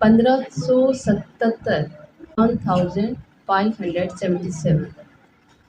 1577 1577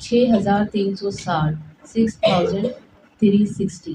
6360 6360।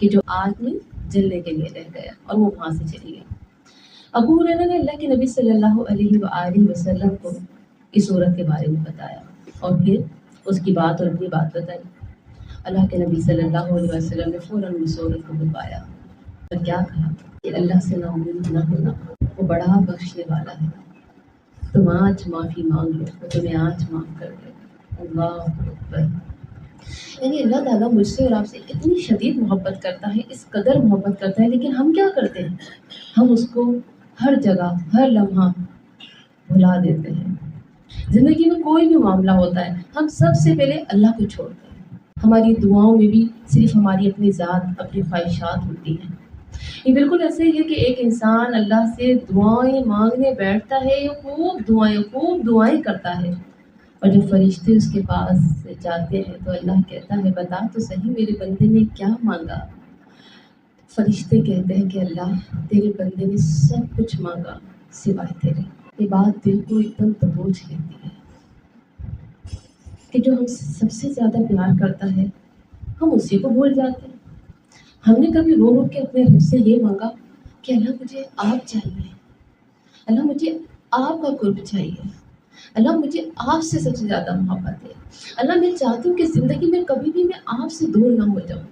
کہ جو آگ میں جلنے کے لیے رہ گیا اور وہ وہاں سے چلی گئی۔ ابو ہریرہ نے اللہ کے نبی صلی اللہ علیہ وآلہ وسلم کو اس عورت کے بارے میں بتایا اور پھر اس کی بات اور اپنی بات بتائی۔ اللہ کے نبی صلی اللہ علیہ وسلم نے فوراً اس عورت کو بلوایا اور کیا کہا کہ اللہ سے نا امید نہ ہونا، وہ بڑا بخشنے والا ہے، تم آج معافی مانگ لو وہ تمہیں آج معاف کر دے گا۔ اللہ اکبر۔ یعنی اللہ تعالیٰ مجھ سے اور آپ سے اتنی شدید محبت کرتا ہے، اس قدر محبت کرتا ہے، لیکن ہم کیا کرتے ہیں؟ ہم اس کو ہر جگہ ہر لمحہ بھلا دیتے ہیں۔ زندگی میں کوئی بھی معاملہ ہوتا ہے ہم سب سے پہلے اللہ کو چھوڑتے ہیں۔ ہماری دعاؤں میں بھی صرف ہماری اپنی ذات اپنی خواہشات ہوتی ہیں۔ یہ بالکل ایسے ہی ہے کہ ایک انسان اللہ سے دعائیں مانگنے بیٹھتا ہے، خوب دعائیں کرتا ہے، اور جب فرشتے اس کے پاس سے جاتے ہیں تو اللہ کہتا ہے بتا تو صحیح میرے بندے نے کیا مانگا۔ فرشتے کہتے ہیں کہ اللہ تیرے بندے نے سب کچھ مانگا سوائے تیرے۔ یہ بات دل کو ایک دم دبوچ لیتی ہے کہ جو ہم سب سے زیادہ پیار کرتا ہے ہم اسی کو بھول جاتے ہیں۔ ہم نے کبھی رو رو کے اپنے رب سے یہ مانگا کہ اللہ مجھے آپ چاہیے، اللہ مجھے آپ کا قرب چاہیے، اللہ مجھے آپ سے سب سے زیادہ محبت ہے، اللہ میں چاہتی ہوں کہ زندگی میں کبھی بھی میں آپ سے دور نہ ہو جاؤں،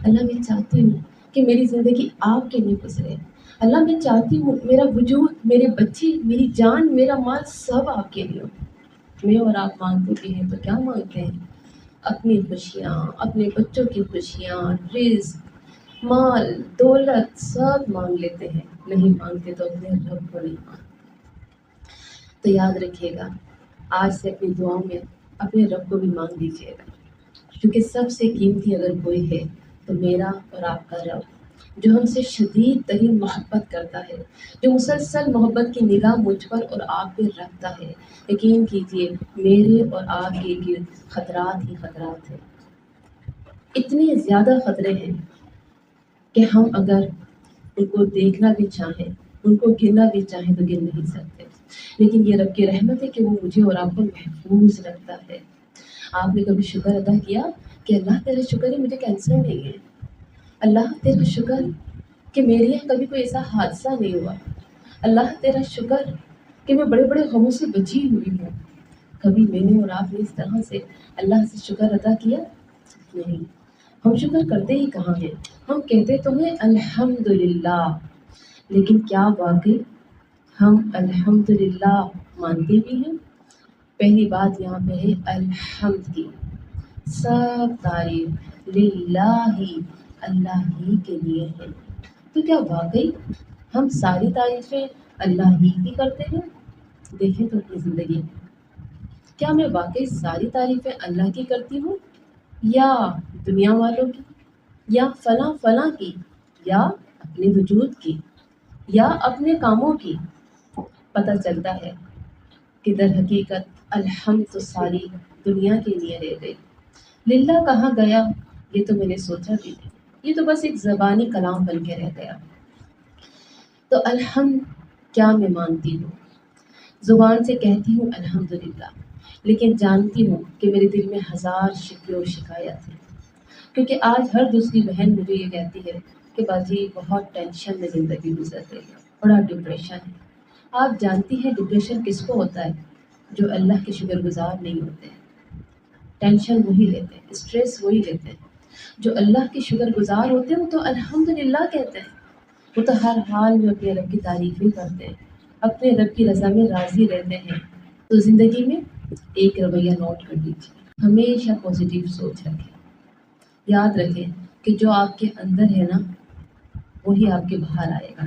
اللہ میں چاہتی ہوں کہ میری زندگی آپ کے لیے گزرے، اللہ میں چاہتی ہوں میرا وجود، میرے بچے، میری جان، میرا مال سب آپ کے لیے ہو۔ میں اور آپ مانگتے بھی ہیں تو کیا مانگتے ہیں؟ اپنی خوشیاں، اپنے بچوں کی خوشیاں، رزق، مال، دولت سب مانگ لیتے ہیں، نہیں مانگتے تو اپنے رب کو نہیں مانگتے۔ تو یاد رکھیے گا آج سے اپنی دعاؤں میں اپنے رب کو بھی مانگ دیجیے گا، کیونکہ سب سے قیمتی اگر کوئی ہے تو میرا اور آپ کا رب، جو ہم سے شدید ترین محبت کرتا ہے، جو مسلسل محبت کی نگاہ مجھ پر اور آپ پہ رکھتا ہے۔ یقین کیجیے میرے اور آپ کے گرد خطرات ہی خطرات ہیں، اتنے زیادہ خطرے ہیں کہ ہم اگر ان کو دیکھنا بھی چاہیں، ان کو گننا بھی چاہیں تو گن نہیں سکتے، لیکن یہ رب کی رحمت ہے کہ وہ مجھے اور آپ کو محفوظ رکھتا ہے۔ آپ نے کبھی شکر ادا کیا کہ اللہ تیرا شکر ہے مجھے کینسر نہیں ہے، اللہ تیرا شکر کہ میرے یہاں کبھی کوئی ایسا حادثہ نہیں ہوا، اللہ تیرا شکر کہ میں بڑے بڑے غموں سے بچی ہوئی ہوں؟ کبھی میں نے اور آپ نے اس طرح سے اللہ سے شکر ادا کیا؟ نہیں، ہم شکر کرتے ہی کہاں ہیں؟ ہم کہتے تو ہیں الحمدللہ، لیکن کیا واقعی ہم الحمدللہ مانتے بھی ہیں؟ پہلی بات یہاں پہ ہے الحمد کی، سب تعریف للہ ہی، اللہ ہی کے لیے ہے۔ تو کیا واقعی ہم ساری تعریفیں اللہ ہی کی کرتے ہیں؟ دیکھیں تو اپنی زندگی میں کیا میں واقعی ساری تعریفیں اللہ کی کرتی ہوں، یا دنیا والوں کی، یا فلاں فلاں کی، یا اپنے وجود کی، یا اپنے کاموں کی؟ پتہ چلتا ہے کہ در حقیقت الحمد تو ساری دنیا کے لیے رہ گئی، للہ کہاں گیا یہ تو میں نے سوچا بھی نہیں، یہ تو بس ایک زبانی کلام بن کے رہ گیا۔ تو الحمد کیا میں مانتی ہوں، زبان سے کہتی ہوں الحمدللہ، لیکن جانتی ہوں کہ میرے دل میں ہزار شکوے و شکایت ہیں، کیونکہ آج ہر دوسری بہن مجھے یہ کہتی ہے کہ باجی بہت ٹینشن میں زندگی گزر رہی ہے، بڑا ڈپریشن ہے۔ آپ جانتی ہیں ڈپریشن کس کو ہوتا ہے؟ جو اللہ کے شکر گزار نہیں ہوتے ہیں۔ ٹینشن وہی لیتے ہیں، اسٹریس وہی لیتے ہیں۔ جو اللہ کے شکر گزار ہوتے ہیں وہ تو الحمدللہ کہتے ہیں، وہ تو ہر حال میں اپنے رب کی تعریفیں کرتے ہیں، اپنے رب کی رضا میں راضی رہتے ہیں۔ تو زندگی میں ایک رویہ نوٹ کر لیجیے، ہمیشہ پازیٹیو سوچ رکھیں، یاد رکھیں کہ جو آپ کے اندر ہے نا وہی آپ کے باہر آئے گا۔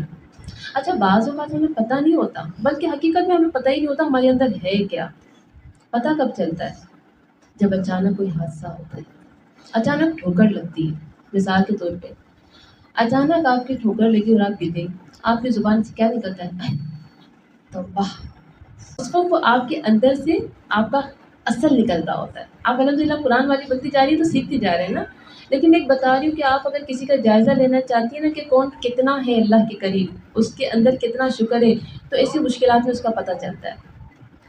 اچھا بعض اوقات ہمیں پتہ نہیں ہوتا، بلکہ حقیقت میں ہمیں پتہ ہی نہیں ہوتا ہمارے اندر ہے کیا۔ پتہ کب چلتا ہے؟ جب اچانک کوئی حادثہ ہوتا ہے، اچانک ٹھوکر لگتی ہے۔ مثال کے طور پہ اچانک آپ کی ٹھوکر لگی اور آپ گر گئی، آپ کی زبان سے کیا نکلتا ہے؟ توبہ۔ اس وقت وہ آپ کے اندر سے آپ کا اصل نکلتا ہوتا ہے۔ آپ الحمدللہ قرآن والی بنتی جا رہی ہے تو سیکھتی جا رہے ہیں نا، لیکن میں ایک بتا رہی ہوں کہ آپ اگر کسی کا جائزہ لینا چاہتی ہیں نا کہ کون کتنا ہے اللہ کے قریب، اس کے اندر کتنا شکر ہے، تو ایسی مشکلات میں اس کا پتہ چلتا ہے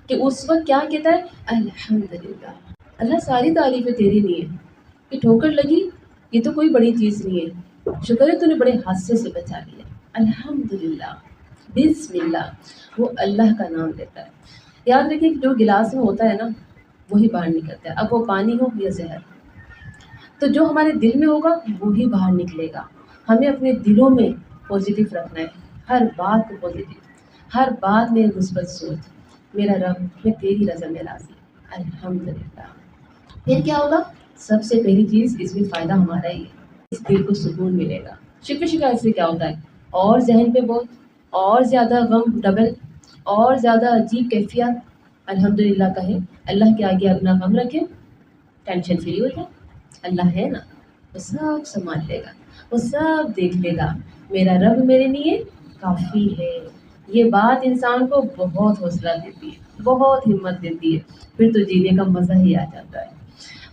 کہ اس وقت کیا کہتا ہے؟ الحمدللہ، اللہ ساری تعریفیں تیری نہیں ہے، یہ ٹھوکر لگی یہ تو کوئی بڑی چیز نہیں ہے، شکر ہے تو نے بڑے حادثے سے بچا لیا، الحمدللہ، بسم اللہ، وہ اللہ کا نام لیتا ہے۔ یاد رکھیں کہ جو گلاس میں ہوتا ہے نا وہی باہر نکلتا ہے، اب وہ پانی ہو یا زہر، تو جو ہمارے دل میں ہوگا وہی باہر نکلے گا۔ ہمیں اپنے دلوں میں پازیٹیو رکھنا ہے، ہر بات کو پازیٹیو، ہر بات میں مثبت سوچ، میرا رب میں تیری رضا میں راضی، الحمدللہ۔ پھر کیا ہوگا؟ سب سے پہلی چیز اس میں فائدہ ہمارا ہی ہے، اس دل کو سکون ملے گا۔ شکر شکایت سے کیا ہوتا ہے؟ اور ذہن پہ بوجھ، اور زیادہ غم ڈبل، اور زیادہ عجیب کیفیت۔ الحمدللہ کہیں، اللہ کے آگے اپنا غم رکھیں، ٹینشن فری ہو جائے، اللہ ہے نا، وہ سب سنبھال لے گا، وہ سب دیکھ لے گا، میرا رب میرے لیے کافی ہے۔ یہ بات انسان کو بہت حوصلہ دیتی ہے، بہت ہمت دیتی ہے، پھر تو جینے کا مزہ ہی آ جاتا ہے۔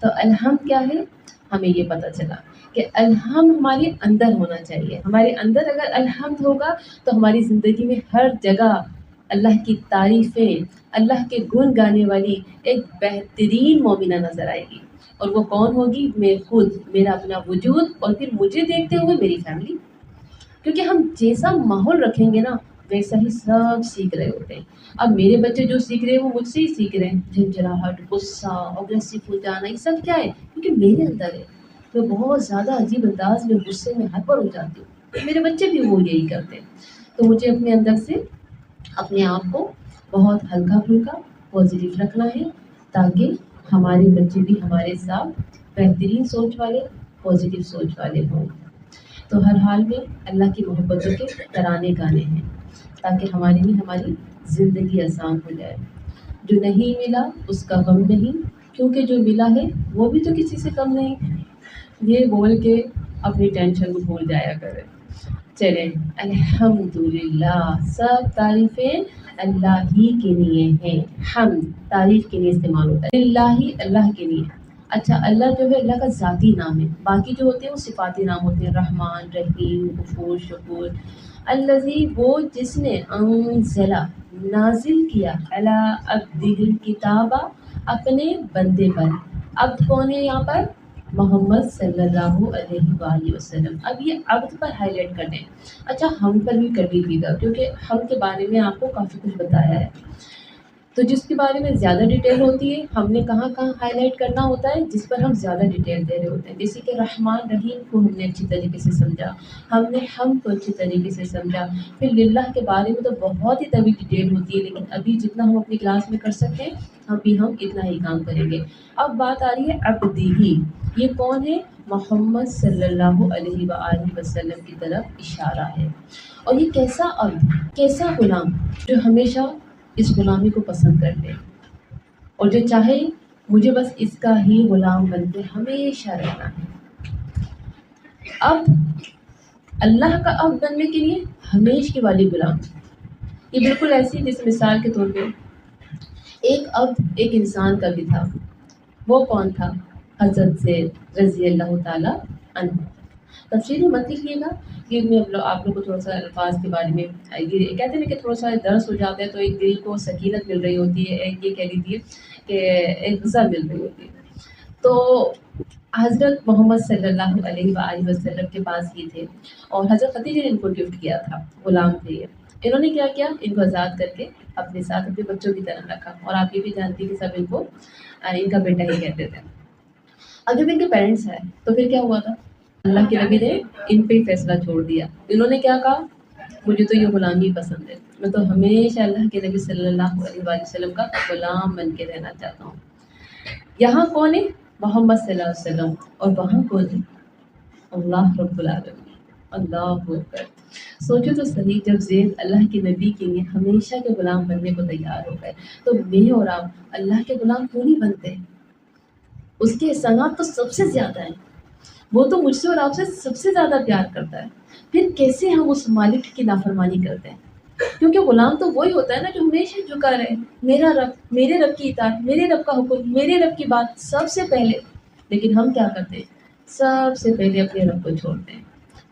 تو الحمد کیا ہے؟ ہمیں یہ پتہ چلا کہ الحمد ہمارے اندر ہونا چاہیے۔ ہمارے اندر اگر الحمد ہوگا تو ہماری زندگی میں ہر جگہ اللہ کی تعریفیں، اللہ کے گن گانے والی ایک بہترین مومنہ نظر آئے گی۔ اور وہ کون ہوگی؟ میں خود، میرا اپنا وجود، اور پھر مجھے دیکھتے ہوئے میری فیملی۔ کیونکہ ہم جیسا ماحول رکھیں گے نا ویسا ہی سب سیکھ رہے ہوتے ہیں۔ اب میرے بچے جو سیکھ رہے ہیں وہ مجھ سے ہی سیکھ رہے ہیں، جھنجھلاہٹ، غصہ، اگریسو ہو جانا، یہ سب کیا ہے؟ کیونکہ میرے اندر ہے۔ میں بہت زیادہ عجیب انداز میں غصے میں ہائپر ہو جاتی ہوں، میرے بچے بھی وہ یہی کرتے ہیں۔ تو مجھے اپنے اندر سے اپنے آپ کو بہت ہلکا پھلکا پازیٹیو رکھنا ہے، تاکہ ہمارے بچے بھی ہمارے ساتھ بہترین سوچ والے، پازیٹیو سوچ والے ہوں۔ تو ہر حال میں اللہ کی محبتوں کے ترانے گانے ہیں، تاکہ ہماری بھی ہماری زندگی آسان ہو جائے۔ جو نہیں ملا اس کا غم نہیں، کیونکہ جو ملا ہے وہ بھی تو کسی سے کم نہیں، یہ بول کے اپنی ٹینشن کو بھول جایا کرے۔ چلیں، الحمدللہ، سب تعریفیں اللہ ہی کے لیے ہیں۔ حمد تعریف کے لیے استعمال ہوتا ہے، اللہ ہی، اللہ کے لیے۔ اچھا، اللہ جو ہے اللہ کا ذاتی نام ہے، باقی جو ہوتے ہیں وہ صفاتی نام ہوتے ہیں، رحمان، رحیم، غفور، شکور۔ الذی، وہ جس نے، انزل، نازل کیا، علی عبدہ الکتاب، اپنے بندے پر۔ عبد کون ہے یہاں پر؟ محمد صلی اللہ علیہ وآلہ وسلم۔ اب یہ عبد پر ہائی لائٹ کر دیں۔ اچھا، ہم پر بھی کر لیجیے گا، کیونکہ ہم کے بارے میں آپ کو کافی کچھ بتایا ہے، تو جس کے بارے میں زیادہ ڈیٹیل ہوتی ہے ہم نے کہاں کہاں ہائی لائٹ کرنا ہوتا ہے، جس پر ہم زیادہ ڈیٹیل دے رہے ہوتے ہیں۔ جیسے کہ رحمان رحیم کو ہم نے اچھی طریقے سے سمجھا، ہم نے ہم کو اچھی طریقے سے سمجھا، پھر للہ کے بارے میں تو بہت ہی طویل ڈیٹیل ہوتی ہے، لیکن ابھی جتنا ہم اپنی کلاس میں کر سکتے ہیں ہم اتنا ہی کام کریں گے۔ اب بات آ رہی ہے عبدہ، یہ کون ہے؟ محمد صلی اللہ علیہ وآلہ وسلم کی طرف اشارہ ہے۔ اور یہ کیسا عبد، کیسا غلام جو ہمیشہ اس غلامی کو پسند کر لے، اور جو چاہے مجھے بس اس کا ہی غلام بن کے ہمیشہ رہنا ہے۔ اب اللہ کا عبد بننے کے لیے ہمیشہ والی غلام، یہ بالکل ایسی جیسے مثال کے طور پہ ایک عبد ایک انسان کا بھی تھا، وہ کون تھا؟ حضرت زید رضی اللہ تعالیٰ عنہ۔ تفسیر میں مت لکھیے گا، یہ میں آپ لوگ کو تھوڑا سا الفاظ کے بارے میں یہ کہتے ہیں کہ تھوڑا سا درس ہو جاتا ہے تو ایک دل کو سکینت مل رہی ہوتی ہے، ایک یہ کہہ لیجیے کہ ایک غذا مل رہی ہوتی ہے۔ تو حضرت محمد صلی اللہ علیہ وآلہ وسلم کے پاس یہ تھے، اور حضرت خدیجہ نے ان کو گفٹ کیا تھا، غلام تھے یہ۔ انہوں نے کیا کیا؟ ان کو آزاد کر کے اپنے ساتھ اپنے بچوں کی طرح رکھا، اور آپ یہ بھی جانتی کہ سب ان کو ان کا بیٹا ہی کہتے تھے۔ اب جب ان کے پیرنٹس ہیں تو پھر کیا ہوا تھا؟ اللہ کے نبی نے ان پہ ہی فیصلہ چھوڑ دیا۔ انہوں نے کیا کہا؟ مجھے تو یہ غلامی پسند ہے، میں تو ہمیشہ اللہ کے نبی صلی اللہ علیہ وآلہ وسلم کا غلام بن کے رہنا چاہتا ہوں۔ یہاں کون ہے؟ محمد صلی اللہ علیہ وسلم، اور وہاں کون ہے؟ اللہ رب العالمین۔ اللہ اکبر۔ سوچو تو صحیح، جب زید اللہ کے نبی کے لیے ہمیشہ کے غلام بننے کو تیار ہو گئے تو میں اور آپ اللہ کے غلام کیوں نہیں بنتے؟ اس کے احسانات تو سب سے زیادہ ہیں، وہ تو مجھ سے اور آپ سے سب سے زیادہ پیار کرتا ہے، پھر کیسے ہم اس مالک کی نافرمانی کرتے ہیں؟ کیونکہ غلام تو وہی ہوتا ہے نا جو ہمیشہ جھکا رہے، میرا رب، میرے رب کی اطاعت، میرے رب کا حکم، میرے رب کی بات سب سے پہلے۔ لیکن ہم کیا کرتے ہیں؟ سب سے پہلے اپنے رب کو چھوڑتے ہیں۔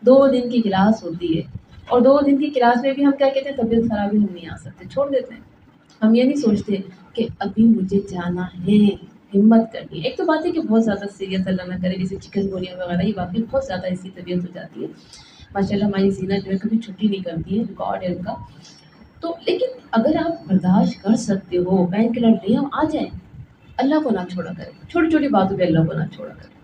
2 دن کی کلاس ہوتی ہے، اور 2 دن کی کلاس میں بھی ہم کیا کہتے ہیں؟ طبیعت خرابی، ہم نہیں آ سکتے، چھوڑ دیتے ہیں۔ ہم یہ نہیں سوچتے کہ ابھی مجھے جانا ہے، ہمت کرنی ہے۔ ایک تو بات ہے کہ بہت زیادہ سیریس اللہ نہ کرے جیسے چکن گونیا وغیرہ، یہ واقعی بہت زیادہ اس کی طبیعت ہو جاتی ہے۔ ماشاء اللہ ہماری زینہ جو ہے کبھی چھٹی نہیں کرتی ہے، ریکارڈ ہے ان کا۔ تو لیکن اگر آپ برداشت کر سکتے ہو، پین کلر لے ہم آ جائیں، اللہ کو نہ چھوڑا کریں، چھوٹی چھوٹی باتوں پہ اللہ کو نہ چھوڑا کریں۔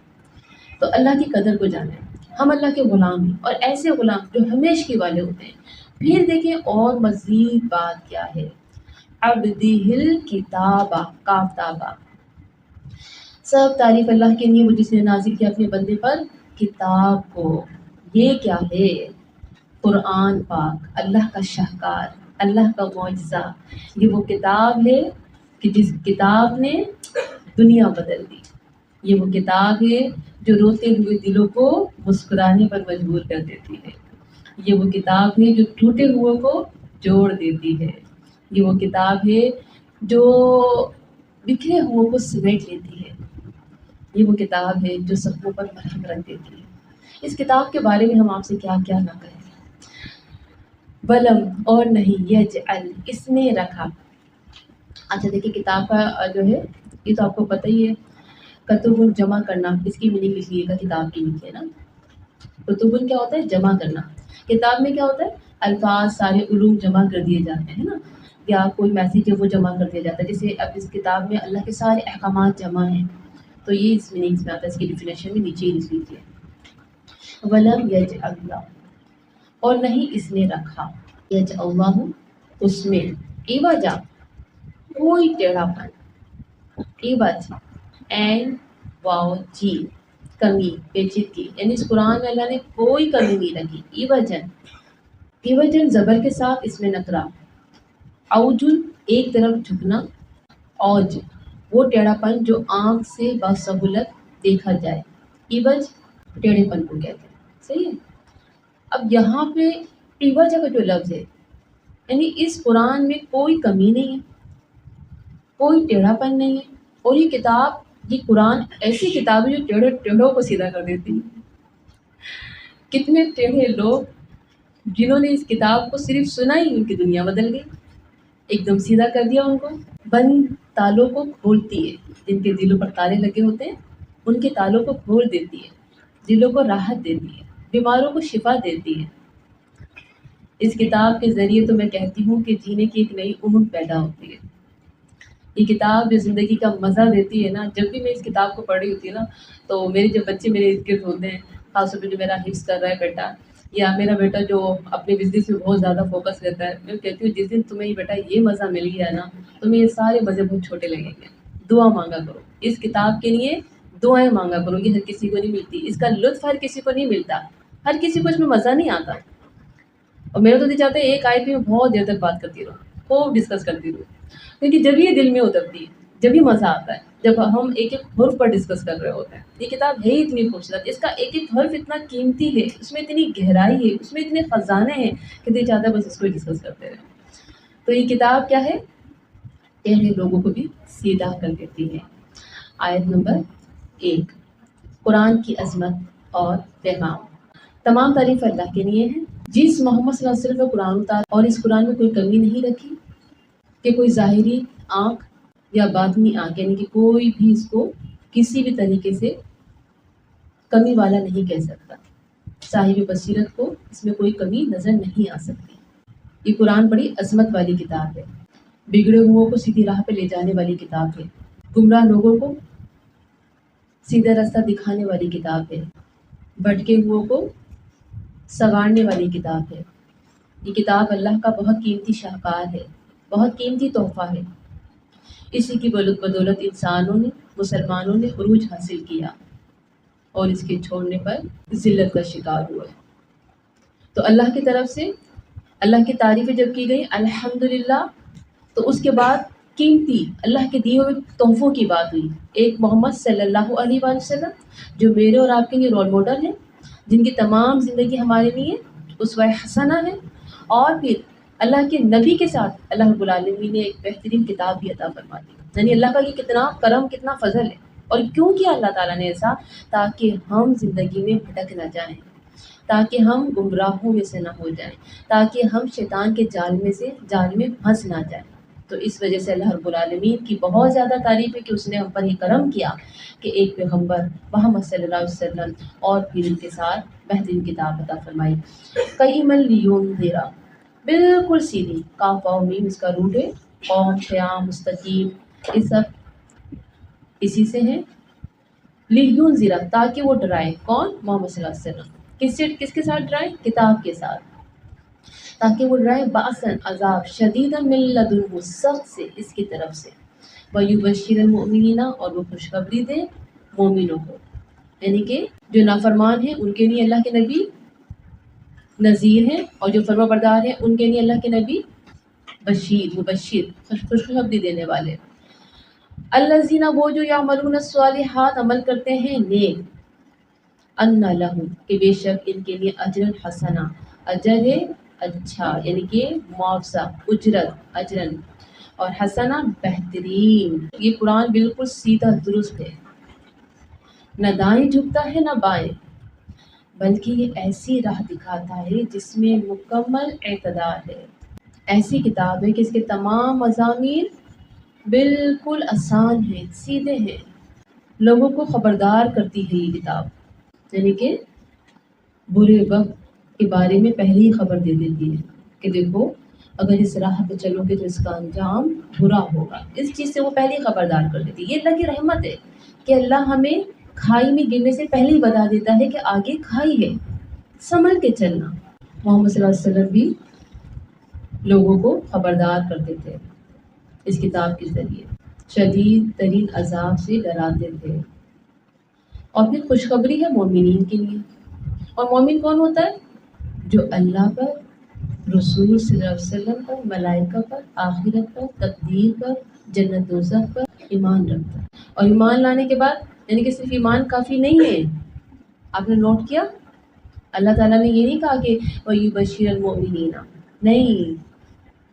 تو اللہ کی قدر کو جانیں، ہم اللہ کے غلام ہیں، اور ایسے غلام جو ہمیشگی والے ہوتے ہیں۔ پھر دیکھیں اور مزید بات کیا ہے، عبدہ الکتابہ، کاف تابہ، سب تعریف اللہ کے لیے، وہ جس نے نازل کیا اپنے بندے پر کتاب کو۔ یہ کیا ہے؟ قرآن پاک، اللہ کا شاہکار، اللہ کا معجزہ۔ یہ وہ کتاب ہے کہ جس کتاب نے دنیا بدل دی۔ یہ وہ کتاب ہے جو روتے ہوئے دلوں کو مسکرانے پر مجبور کر دیتی ہے۔ یہ وہ کتاب ہے جو ٹوٹے ہوئے کو جوڑ دیتی ہے۔ یہ وہ کتاب ہے جو بکھرے ہوئے کو سمیٹ لیتی ہے۔ یہ وہ کتاب ہے جو زخموں پر مرہم رکھ دیتی ہے۔ اس کتاب کے بارے میں ہم آپ سے کیا کیا نہ کہیں۔ ولم، اور نہیں، یجعل، اس نے رکھا۔ اچھا دیکھیے کتاب کا جو ہے یہ تو آپ کو پتہ ہی ہے، کتب جمع کرنا، اس کی میننگ لکھ لیے گا کتاب کی نیچے نا۔ کتب کیا ہوتا ہے؟ جمع کرنا۔ کتاب میں کیا ہوتا ہے؟ الفاظ، سارے علوم جمع کر دیے جاتے ہیں نا، یا کوئی میسیج ہے وہ جمع کر دیا جاتا ہے۔ جیسے اب اس کتاب میں اللہ کے سارے احکامات جمع ہیں، تو یہ اس میننگس میں آتا ہے، اس کی ڈیفینیشن میں نیچے ہی لکھ لیجیے۔ ولم یجعل اللہ، اور نہیں اس نے رکھا، یجعل اللہ، اس میں عوجا، کوئی ٹیڑھا پن، عوج، این واو جی، کمی، پیچیدگی، یعنی اس قرآن میں اللہ نے کوئی کمی نہیں رکھی۔ عوجن، عوجن زبر کے ساتھ اس میں نکرہ، اوجن ایک طرف جھکنا، اوج وہ ٹیڑھا پن جو آنکھ سے بسہولت دیکھا جائے، عوج ٹیڑھے پن کو کہتے ہیں، صحیح ہے۔ اب یہاں پہ عوج کا جو لفظ ہے، یعنی اس قرآن میں کوئی کمی نہیں ہے، کوئی ٹیڑھا پن نہیں ہے، اور یہ کتاب، یہ قرآن ایسی کتاب ہے جو ٹیڑھوں کو سیدھا کر دیتی ہے۔ کتنے ٹیڑھے لوگ جنہوں نے اس کتاب کو صرف سنا ہی ان کی دنیا بدل گئی، ایک دم سیدھا کر دیا ان کو۔ بند تالوں کو کھولتی ہے، جن کے دلوں پر تالے لگے ہوتے ہیں ان کے تالوں کو کھول دیتی ہے، دلوں کو راحت دیتی ہے، بیماروں کو شفا دیتی ہے۔ اس کتاب کے ذریعے تو میں کہتی ہوں کہ جینے کی ایک نئی امنگ پیدا ہوتی ہے۔ یہ کتاب جو زندگی کا مزہ دیتی ہے نا، جب بھی میں اس کتاب کو پڑھ رہی ہوتی ہے نا، تو میرے جب بچے میرے ارد گرد ہوتے ہیں، خاص طور پہ جو میرا حفظ کر رہا ہے بیٹا، یا میرا بیٹا جو اپنے بزنس میں بہت زیادہ فوکس رہتا ہے، میں کہتی ہوں جس دن تمہیں بیٹا یہ مزہ مل گیا نا، تمہیں یہ سارے مزے بہت چھوٹے لگیں گے۔ دعا مانگا کرو اس کتاب کے لیے، دعائیں مانگا کرو، یہ ہر کسی کو نہیں ملتی، اس کا لطف ہر کسی کو نہیں ملتا، ہر کسی کو اس میں مزہ نہیں آتا۔ اور میرا تو نہیں چاہتا ایک آیت میں بہت دیر تک بات کرتی رہوں، خوب ڈسکس کرتی رہوں، کیونکہ جب یہ دل میں اترتی ہے، جب بھی مزہ آتا ہے، جب ہم ایک ایک حرف پر ڈسکس کر رہے ہوتے ہیں۔ یہ کتاب ہے ہی اتنی خوبصورت، اس کا ایک ایک حرف اتنا قیمتی ہے، اس میں اتنی گہرائی ہے، اس میں اتنے خزانے ہیں کہ دل چاہتا ہے بس اس کو ڈسکس کرتے رہیں۔ تو یہ کتاب کیا ہے؟ ٹیڑھے لوگوں کو بھی سیدھا کر دیتی ہے۔ آیت نمبر 1، قرآن کی عظمت اور پیغام۔ تمام تعریف اللہ کے لیے ہے جس محمد صلی اللہ علیہ وسلم میں قرآن اتارا، اور اس قرآن میں کوئی کمی نہیں رکھی کہ کوئی ظاہری آنکھ یا باطنی آنکھ، یعنی کہ کوئی بھی اس کو کسی بھی طریقے سے کمی والا نہیں کہہ سکتا۔ صاحب بصیرت کو اس میں کوئی کمی نظر نہیں آ سکتی۔ یہ قرآن بڑی عظمت والی کتاب ہے، بگڑے ہوئوں کو سیدھی راہ پہ لے جانے والی کتاب ہے، گمراہ لوگوں کو سیدھا راستہ دکھانے والی کتاب ہے، بھٹکے ہوئوں کو سنوارنے والی کتاب ہے۔ یہ کتاب اللہ کا بہت قیمتی شاہکار ہے، بہت قیمتی تحفہ ہے۔ اسی کی بدولت انسانوں نے، مسلمانوں نے عروج حاصل کیا اور اس کے چھوڑنے پر ذلت کا شکار ہوئے۔ تو اللہ کی طرف سے اللہ کی تعریفیں جب کی گئی الحمدللہ، تو اس کے بعد قیمتی اللہ کے دیے ہوئے تحفوں کی بات ہوئی۔ ایک محمد صلی اللہ علیہ وآلہ وسلم جو میرے اور آپ کے لیے رول ماڈل ہیں، جن کی تمام زندگی ہمارے لیے اسوہ حسنہ ہے، اور پھر اللہ کے نبی کے ساتھ اللہ رب العالمین نے ایک بہترین کتاب بھی عطا فرما دی۔ یعنی اللہ کا یہ کتنا کرم، کتنا فضل ہے۔ اور کیوں کیا اللہ تعالیٰ نے ایسا؟ تاکہ ہم زندگی میں بھٹک نہ جائیں، تاکہ ہم گمراہوں میں سے نہ ہو جائیں، تاکہ ہم شیطان کے جال میں پھنس نہ جائیں۔ تو اس وجہ سے اللہ رب العالمین کی بہت زیادہ تعریف ہے کہ اس نے ہم پر یہ کرم کیا کہ ایک پیغمبر محمد صلی اللہ علیہ وسلم اور پھر ان کے ساتھ بہترین کتاب عطا فرمائی۔ قیما لینذرا، بالکل سیدھی، کاف واو میم اس کا روٹ ہے، قوم، قیام، مستقیم، یہ سب اسی سے ہیں۔ لینذرا، تاکہ وہ ڈرائے، کون؟ محمد صلی اللہ علیہ وسلم، کس کے ساتھ ڈرائے؟ کتاب کے ساتھ، تاکہ وہ ڈرائے باسن، عذاب، شدیدا من لدنہ، سخت سے اس کی طرف سے، ویبشر المؤمنین، اور وہ خوشخبری دے مومنوں کو، یعنی کہ جو نافرمان ہیں ان کے لیے اللہ کے نبی نذیر ہیں، اور جو فرما بردار ہیں ان کے لیے اللہ کے نبی بشیر، مبشر، خوشخبری دینے والے۔ الذین، وہ جو یعملون الصالحات، عمل کرتے ہیں نیک، ان لہم، کہ بے شک ان کے لیے اجر حسنا، اجر ہے اچھا، یعنی کہ معاوضہ، اجرت، اجرن، اور حسنا بہترین۔ یہ قرآن بالکل سیدھا درست ہے، نہ دائیں جھکتا ہے نہ بائیں، بلکہ یہ ایسی راہ دکھاتا ہے جس میں مکمل اعتدال ہے۔ ایسی کتاب ہے کہ اس کے تمام مضامین بالکل آسان ہیں، سیدھے ہیں، لوگوں کو خبردار کرتی ہے یہ کتاب، یعنی کہ برے وقت کے بارے میں پہلے ہی خبر دے دیتی ہے کہ دیکھو اگر اس راہ پہ چلو گے تو اس کا انجام برا ہوگا، اس چیز سے وہ پہلے ہی خبردار کر دیتی ہے۔ یہ اللہ کی رحمت ہے کہ اللہ ہمیں کھائی میں گرنے سے پہلے ہی بتا دیتا ہے کہ آگے کھائی ہے، سنبھل کے چلنا۔ محمد صلی اللہ علیہ وسلم بھی لوگوں کو خبردار کرتے تھے اس کتاب کے ذریعے، شدید ترین عذاب سے ڈراتے تھے، اور پھر خوشخبری ہے مومنین کے لیے۔ اور مومن کون ہوتا ہے؟ جو اللہ پر، رسول صلی اللہ علیہ وسلم پر، ملائکہ پر، آخرت پر، تقدیر پر، جنت دوزخ پر ایمان رکھتا ہے۔ اور ایمان لانے کے بعد، یعنی کہ صرف ایمان کافی نہیں ہے، آپ نے نوٹ کیا اللہ تعالیٰ نے یہ نہیں کہا کہ وَيُبَشِّرَ الْمُؤْمِنِينَ، نہیں،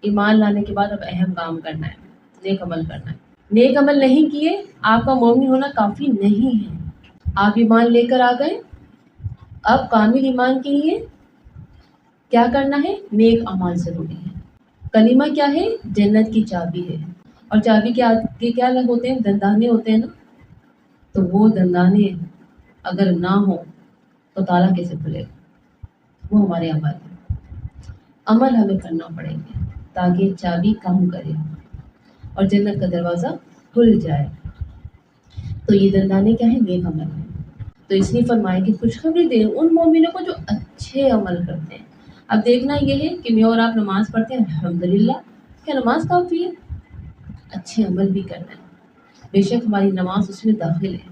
ایمان لانے کے بعد اب اہم کام کرنا ہے، نیک عمل کرنا ہے۔ نیک عمل نہیں کیے آپ کا مومن ہونا کافی نہیں ہے، آپ ایمان لے کر آ گئے، اب کامل ایمان کے لیے کیا کرنا ہے؟ نیک اعمال ضروری ہے۔ کلمہ کیا ہے؟ جنت کی چابی ہے، اور چابی کے آگے کیا لگ ہوتے ہیں؟ دندانے ہوتے ہیں نا، تو وہ دندانے اگر نہ ہو تو تالا کیسے کھلے گا؟ وہ ہمارے عمل ہے، عمل ہمیں کرنا پڑیں گے تاکہ چابی کام کرے اور جنت کا دروازہ کھل جائے۔ تو یہ دندانے کیا ہے؟ نیک عمل ہے۔ تو اس نے فرمایا کہ خوشخبری دے ان مومنوں کو جو اچھے عمل کرتے ہیں۔ اب دیکھنا یہ ہے کہ میں اور آپ نماز پڑھتے ہیں، الحمدللہ، کیا نماز کافی ہے؟ اچھے عمل بھی کرنا ہے، بے شک ہماری نماز اس میں داخل ہے۔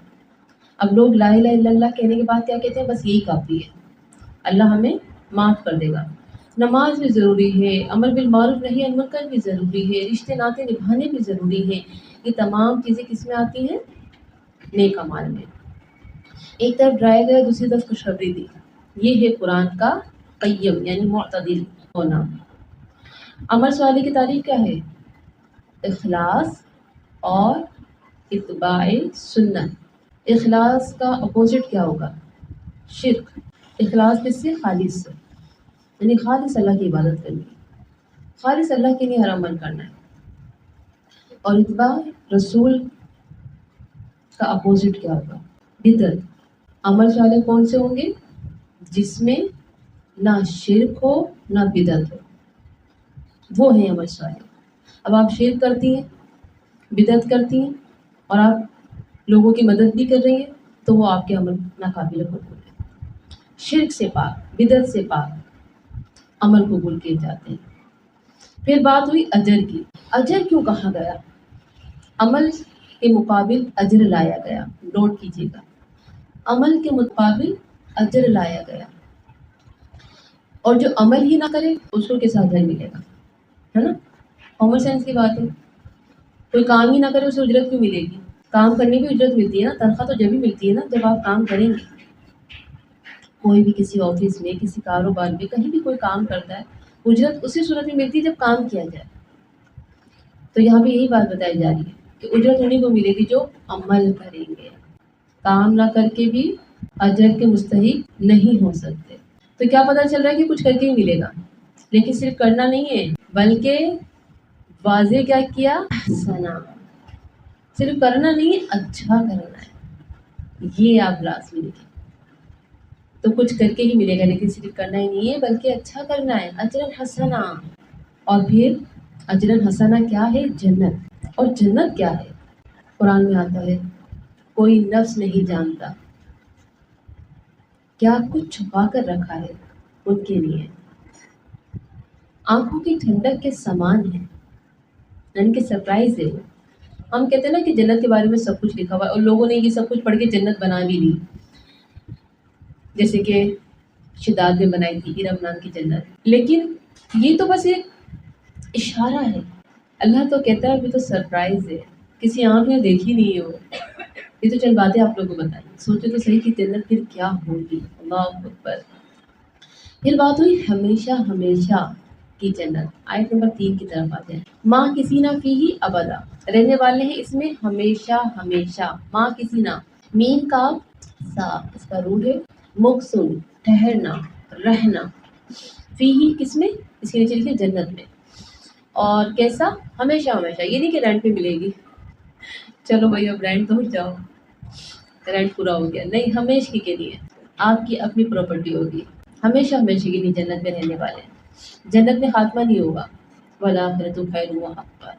اب لوگ لا الہ الا اللہ کہنے کے بعد کیا کہتے ہیں؟ بس یہی کافی ہے، اللہ ہمیں معاف کر دے گا۔ نماز بھی ضروری ہے، امر بالمعروف نہی عن المنکر بھی ضروری ہے، رشتے ناطے نبھانے بھی ضروری ہیں۔ یہ تمام چیزیں کس میں آتی ہیں؟ نیک اعمال میں۔ ایک طرف ڈرایا گیا، دوسری طرف خوشخبری دی، یہ ہے قرآن کا قیم یعنی معتدل ہونا۔ عمل صالح کی تعریف کیا ہے؟ اخلاص اور اتباع سنت۔ اخلاص کا اپوزٹ کیا ہوگا؟ شرک۔ اخلاص کس سے؟ خالص سے، یعنی خالص اللہ کی عبادت کرنی، خالص اللہ کے لیے ہر عمل کرنا ہے۔ اور اتباع رسول کا اپوزٹ کیا ہوگا؟ بدعت۔ عمل صالح کون سے ہوں گے؟ جس میں نہ شرک ہو نہ بدعت ہو، وہ ہیں عمل صالح۔ اب آپ شرک کرتی ہیں، بدعت کرتی ہیں، اور آپ لوگوں کی مدد بھی کر رہی ہیں، تو وہ آپ کے عمل ناقابل قبول ہے۔ شرک سے پاک، بدعت سے پاک عمل قبول کیے جاتے ہیں۔ پھر بات ہوئی اجر کی۔ اجر کیوں کہا گیا؟ عمل کے مقابل اجر لایا گیا، نوٹ کیجیے گا، عمل کے مقابل اجر لایا گیا، اور جو عمل ہی نہ کرے اس کو کیسا اجر ملے گا؟ ہے نا، کامن سینس کی بات ہے۔ کوئی کام ہی نہ کرے اسے اجرت کیوں ملے گی؟ کام کرنے کی اجرت ملتی ہے نا، تنخواہ تو جب ہی ملتی ہے نا جب آپ کام کریں گے۔ کوئی بھی کسی آفس میں، کسی کاروبار میں، کہیں بھی کوئی کام کرتا ہے، اجرت اسی صورت میں ملتی ہے جب کام کیا جائے۔ تو یہاں پہ یہی بات بتائی جا رہی ہے کہ اجرت انہیں کو ملے گی جو عمل کریں گے، کام نہ کر کے بھی اجر کے مستحق نہیں ہو سکتے۔ تو کیا پتہ چل رہا ہے کہ کچھ کر کے ہی ملے گا، لیکن صرف کرنا نہیں ہے بلکہ واضح کیا کیا؟ احسنا، صرف کرنا نہیں، اچھا کرنا ہے، یہ آپ لازمی لکھیں. تو کچھ کر کے ہی ملے گا، لیکن صرف کرنا ہی نہیں ہے بلکہ اچھا کرنا ہے. اجرا حسنا، اور پھر اجرا حسنا کیا ہے؟ جنت. اور جنت کیا ہے؟ قرآن میں آتا ہے کوئی نفس نہیں جانتا کیا کچھ چھپا کر رکھا ہے ان کے لیے. آنکھوں کی ٹھنڈک کے سامان ہے، یعنی کہ سرپرائز ہے. ہم کہتے ہیں نا کہ جنت کے بارے میں سب کچھ لکھا ہوا ہے، اور لوگوں نے یہ سب کچھ پڑھ کے جنت بنا بھی لی، جیسے کہ شداد میں بنائی تھی ارم نام کی جنت. لیکن یہ تو بس ایک اشارہ ہے. اللہ تو کہتا ہے ابھی تو سرپرائز ہے، کسی آنکھ نے دیکھی نہیں ہے وہ. یہ تو چند باتیں آپ لوگوں کو بتائیں، سوچو تو صحیح کہ جنت پھر کیا ہوگی. اللہ اکبر. پھر بات ہوئی ہمیشہ ہمیشہ کی جنت. آیت نمبر 3 کی طرف آتے ہیں. ماں کسی نہ فی ہی ابدا، رہنے والے ہیں اس میں ہمیشہ ہمیشہ. ماں کسی نہ، مین کا سا، اس کا روح ہے مقصود، ٹھہرنا، رہنا. فی ہی کس میں؟ اس کے نیچے لکھے جنت میں. اور کیسا؟ ہمیشہ ہمیشہ. یہ نہیں کہ رینٹ پہ ملے گی، چلو بھائی اب رینٹ تو جاؤ، رینٹ پورا ہو گیا. نہیں، ہمیشہ کے لیے آپ کی اپنی پراپرٹی ہوگی. ہمیشہ ہمیشہ کے لیے جنت میں رہنے والے. جنت میں خاتمہ نہیں ہوگا. والآخرۃ خیر وابقیٰ.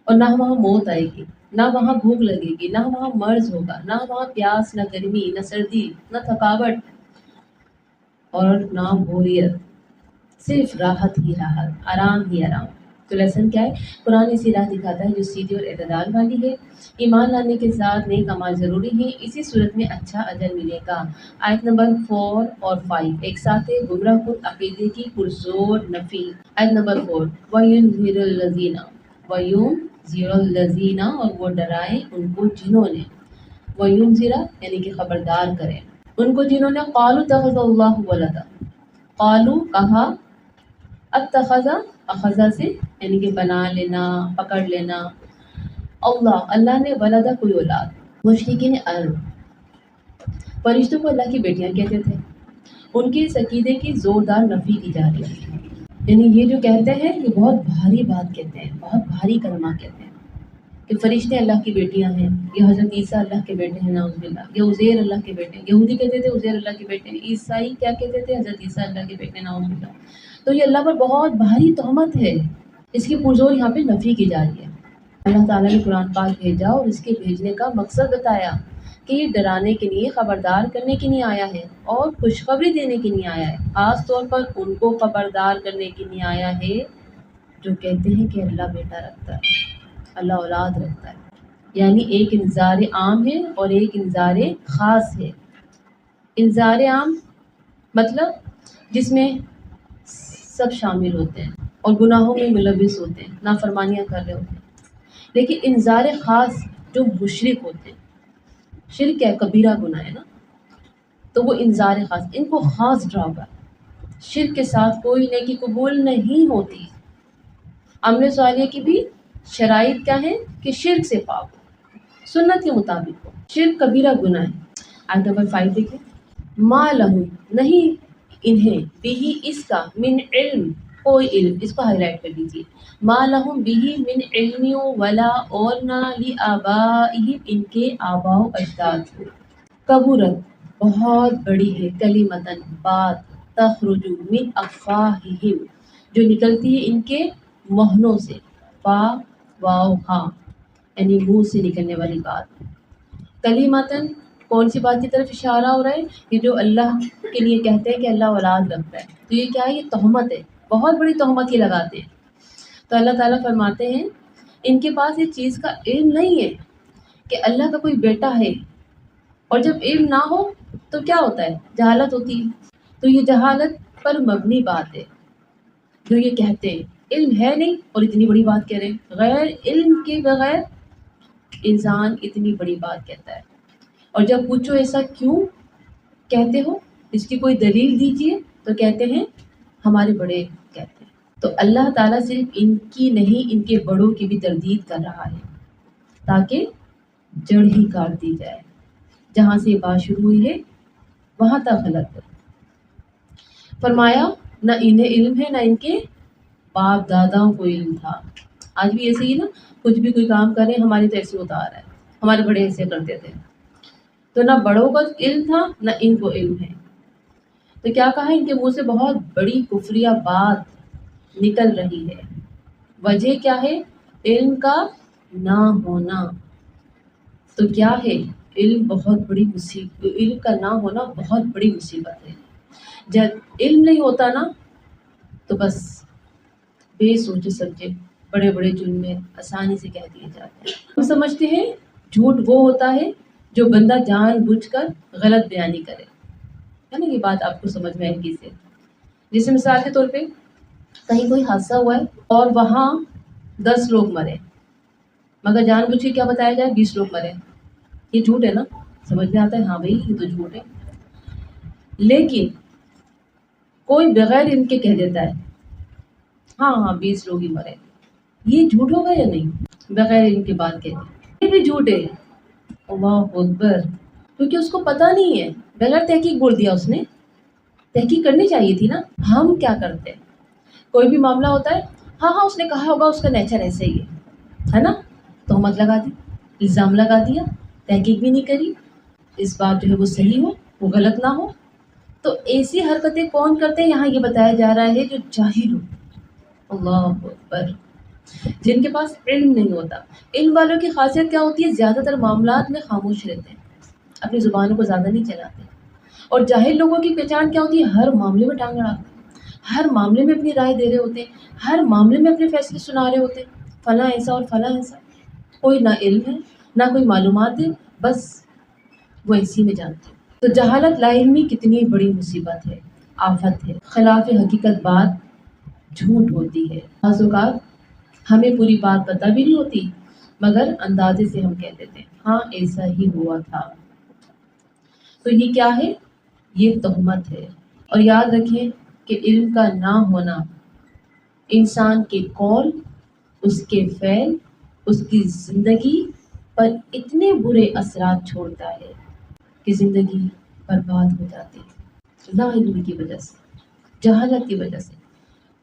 اور نہ وہاں موت آئے گی، نہ وہاں بھوک لگے گی، نہ وہاں مرض ہوگا، نہ وہاں پیاس، نہ گرمی، نہ سردی، نہ تھکاوٹ، اور نہ بوریت. صرف راحت ہی راحت، آرام ہی آرام. تو لیسن کیا ہے؟ قرآن اسی راہ دکھاتا ہے جو سیدھی اور اعتدال والی ہے. ایمان لانے کے ساتھ نیک اعمال ضروری ہیں، اسی صورت میں اچھا اجر ملے گا. آیت نمبر 4 اور 5 ایک ساتھ ہے. گمراہ کن عقیدے کی پرزور نفی. آیت نمبر 4 وَيُنذِرُ الَّذِينَ، وَيُنذِرُ الَّذِينَ، اور وہ ڈرائے ان کو جنہوں نے، وَيُنذِرَ یعنی کہ خبردار کرے ان کو جنہوں نے، قالوا اتخذ اللہ ولدا، قالوا کہا، اتخذ اخذا سے یعنی کہ بنا لینا، پکڑ لینا، اللہ نے ولدا کوئی اولاد. مشرکین عرب فرشتوں کو اللہ کی بیٹیاں کہتے تھے. ان کے اس عقیدے کی زوردار نفی کی جا رہی ہے. یعنی یہ جو کہتے ہیں یہ بہت بھاری بات کہتے ہیں، بہت بھاری کلمہ کہتے ہیں کہ فرشتے اللہ کی بیٹیاں ہیں، یہ حضرت عیسیٰ اللہ کے بیٹے ہیں، نعوذ باللہ. یہ عزیر اللہ کے بیٹے ہیں، یہودی کہتے تھے عزیر اللہ کے بیٹے ہیں. عیسائی کیا کہتے تھے؟ حضرت عیسیٰ اللہ کے بیٹے ہیں، نعوذ باللہ. تو یہ اللہ پر بہت بھاری تہمت ہے، اس کی پرزور یہاں پہ نفی کی جا رہی ہے. اللہ تعالیٰ نے قرآن پاک بھیجا اور اس کے بھیجنے کا مقصد بتایا کہ یہ ڈرانے کے لیے، خبردار کرنے کے لیے آیا ہے اور خوشخبری دینے کے لیے آیا ہے. خاص طور پر ان کو خبردار کرنے کے لیے آیا ہے جو کہتے ہیں کہ اللہ بیٹا رکھتا ہے، اللہ اولاد رکھتا ہے. یعنی ایک انذار عام ہے اور ایک انذار خاص ہے. انذار عام مطلب جس میں سب شامل ہوتے ہیں اور گناہوں میں ملوث ہوتے ہیں، نافرمانیاں کر رہے ہوتے ہیں. لیکن انذار خاص جو مشرک ہوتے ہیں، شرک ہے کبیرہ گناہ ہے نا، تو وہ انذار خاص، ان کو خاص ڈراوا. شرک کے ساتھ کوئی نیکی قبول نہیں ہوتی. عمل صالح کی بھی شرائط کیا ہے؟ کہ شرک سے پاک ہو، سنت کے مطابق ہو. شرک کبیرہ گناہ ہے. آیت نمبر 5 دیکھیں. ما لہم نہیں انہیں، بھی اس کا، من علم کوئی علم، اس کو ہائی لائٹ کر دیجیے. ما لہم بھی من علم ولا، اور نہ لآبائہم ان کے آباء و اجداد کو. کبرت بہت بڑی ہے، کلمتن بات، تخرج من افواہہم جو نکلتی ہے ان کے مہنوں سے. فا واو ہاں یعنی منہ سے نکلنے والی بات. کلمتن کون سی بات کی طرف اشارہ ہو رہا ہے؟ یہ جو اللہ کے لیے کہتے ہیں کہ اللہ اولاد رکھتا ہے، تو یہ کیا ہے؟ یہ تہمت ہے، بہت بڑی تہمت یہ لگاتے ہیں. تو اللہ تعالیٰ فرماتے ہیں ان کے پاس اس چیز کا علم نہیں ہے کہ اللہ کا کوئی بیٹا ہے. اور جب علم نہ ہو تو کیا ہوتا ہے؟ جہالت ہوتی ہے. تو یہ جہالت پر مبنی بات ہے جو یہ کہتے ہیں. علم ہے نہیں اور اتنی بڑی بات کہہ رہے ہیں. غیر علم کے بغیر انسان اتنی بڑی بات کہتا ہے. اور جب پوچھو ایسا کیوں کہتے ہو، اس کی کوئی دلیل دیجیے، تو کہتے ہیں ہمارے بڑے کہتے ہیں. تو اللہ تعالیٰ صرف ان کی نہیں، ان کے بڑوں کی بھی تردید کر رہا ہے تاکہ جڑ ہی کاٹ دی جائے. جہاں سے یہ بات شروع ہوئی ہے وہاں تک غلط ہے. فرمایا نہ انہیں علم ہے نہ ان کے باپ داداؤں کو علم تھا. آج بھی ایسے ہی نا, کچھ بھی کوئی کام کریں ہماری تو ایسے ہوتا آ رہا ہے, ہمارے بڑے ایسے کرتے تھے. تو نہ بڑوں کو علم تھا نہ ان کو علم ہے. تو کیا کہا, ان کے منہ سے بہت بڑی کفریہ بات نکل رہی ہے. وجہ کیا ہے؟ علم کا نہ ہونا. تو کیا ہے؟ علم بہت بڑی مصیبت, علم کا نہ ہونا بہت بڑی مصیبت ہے. جب علم نہیں ہوتا نا تو بس بے سوچے سمجھے بڑے بڑے جرمیں آسانی سے کہہ دیے جاتے ہیں. ہم سمجھتے ہیں جھوٹ وہ ہوتا ہے جو بندہ جان بوجھ کر غلط بیانی کرے, ہے نا. یہ بات آپ کو سمجھ میں آئے گی سے. جیسے مثال کے طور پہ کہیں کوئی حادثہ ہوا ہے اور وہاں 10 لوگ مرے, مگر جان بوجھ کے کیا بتایا جائے 20 لوگ مرے. یہ جھوٹ ہے نا. سمجھ میں آتا ہے ہاں بھائی یہ تو جھوٹ ہے. لیکن کوئی بغیر ان کے کہہ دیتا ہے ہاں 20 لوگ ہی مرے. یہ جھوٹ ہوگا یا نہیں؟ بغیر ان کے بات کہتے یہ بھی جھوٹ ہے. اللہ اکبر. کیونکہ اس کو پتہ نہیں ہے, بغیر تحقیق بول دیا اس نے. تحقیق کرنی چاہیے تھی نا. ہم کیا کرتے ہیں, کوئی بھی معاملہ ہوتا ہے ہاں اس نے کہا ہوگا, اس کا نیچر ایسے ہی ہے نا, تہمت لگا دی, الزام لگا دیا, تحقیق بھی نہیں کری. اس بات جو ہے وہ صحیح ہو وہ غلط نہ ہو. تو ایسی حرکتیں کون کرتے ہیں؟ یہاں یہ بتایا جا رہا ہے جو جاہل ہو. اللہ اکبر. جن کے پاس علم نہیں ہوتا. علم والوں کی خاصیت کیا ہوتی ہے؟ زیادہ تر معاملات میں خاموش رہتے ہیں, اپنی زبانوں کو زیادہ نہیں چلاتے. اور جاہل لوگوں کی پہچان کیا ہوتی ہے؟ ہر معاملے میں ٹانگ اڑاتے ہیں, ہر معاملے میں اپنی رائے دے رہے ہوتے ہیں, ہر معاملے میں اپنے فیصلے سنا رہے ہوتے ہیں. فلاں ایسا اور فلاں ایسا. کوئی نہ علم ہے نہ کوئی معلومات ہے, بس وہ اسی میں جانتے ہیں. تو جہالت لا علمی کتنی بڑی مصیبت ہے, آفت ہے. خلاف حقیقت بات جھوٹ ہوتی ہے. بعض اوقات ہمیں پوری بات پتہ بھی نہیں ہوتی مگر اندازے سے ہم کہہ دیتے ہیں ہاں ایسا ہی ہوا تھا. تو یہ کیا ہے؟ یہ تہمت ہے. اور یاد رکھیں کہ علم کا نہ ہونا انسان کے قول, اس کے فعل, اس کی زندگی پر اتنے برے اثرات چھوڑتا ہے کہ زندگی برباد ہو جاتی ہے. لا علم کی وجہ سے, جہالت کی وجہ سے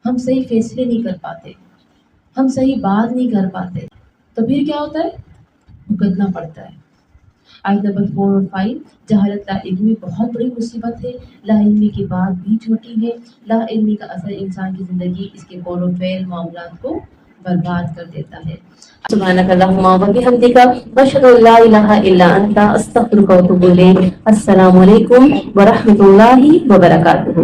ہم صحیح فیصلے نہیں کر پاتے, ہم صحیح بات نہیں کر پاتے. تو پھر کیا ہوتا ہے؟ بھگتنا پڑتا ہے. آیت نمبر 4 اور 5, جہالت لا علمی بہت بڑی مصیبت ہے. لا علمی کی بات بھی چھوٹی ہے. لا علمی کا اثر انسان کی زندگی, اس کے قول و فعل, معاملات کو برباد کر دیتا ہے. سبحانک اللہم و بحمدک, اشہد ان لا الہ الا انت, استغفرک و اتوب الیک. السلام علیکم ورحمۃ اللہ وبرکاتہ.